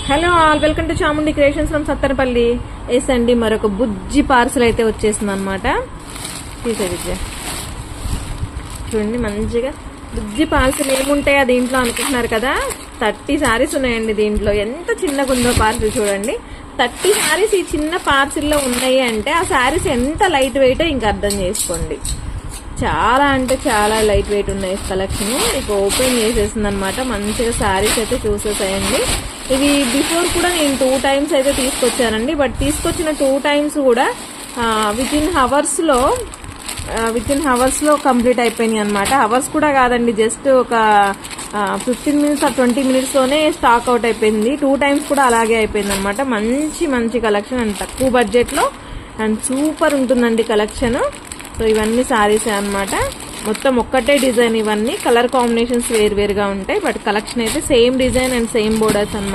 Hello all, welcome to Chamundi creations from Sattenapalli. వేసండి మరొక బుజ్జి పార్సల్ అయితే వచ్చేసింది అనమాట. తీసే విద్య చూడండి, మంచిగా బుజ్జి పార్సల్ ఏముంటాయా దీంట్లో అనుకుంటున్నారు కదా. 30 శారీస్ ఉన్నాయండి దీంట్లో. ఎంత చిన్నగా ఉందో పార్సిల్ చూడండి. 30 శారీస్ ఈ చిన్న పార్సిల్లో ఉన్నాయి అంటే ఆ శారీస్ ఎంత లైట్ వెయిట్ ఇంకా అర్థం చేసుకోండి. చాలా అంటే చాలా లైట్ వెయిట్ ఉన్నాయి కలెక్షన్. ఇక ఓపెన్ చేసేసింది అనమాట. మంచిగా శారీస్ అయితే చూసేసాయండి. ఇవి బిఫోర్ కూడా నేను 2 times అయితే తీసుకొచ్చానండి. బట్ తీసుకొచ్చిన 2 times కూడా విత్ ఇన్ హవర్స్ లో కంప్లీట్ అయిపోయినాయి అనమాట. హవర్స్ కూడా కాదండి, జస్ట్ ఒక 15 minutes or 20 minutes లోనే స్టాక్ అవుట్ అయిపోయింది. 2 times కూడా అలాగే అయిపోయింది అనమాట. మంచి కలెక్షన్ అండ్ తక్కువ బడ్జెట్ లో అండ్ సూపర్ ఉంటుందండి కలెక్షన్. సో ఇవన్నీ సారీస్ అన్నమాట. మొత్తం ఒక్కటే డిజైన్. ఇవన్నీ కలర్ కాంబినేషన్స్ వేరుగా ఉంటాయి, బట్ కలెక్షన్ అయితే same design and same borders అన్నమాట.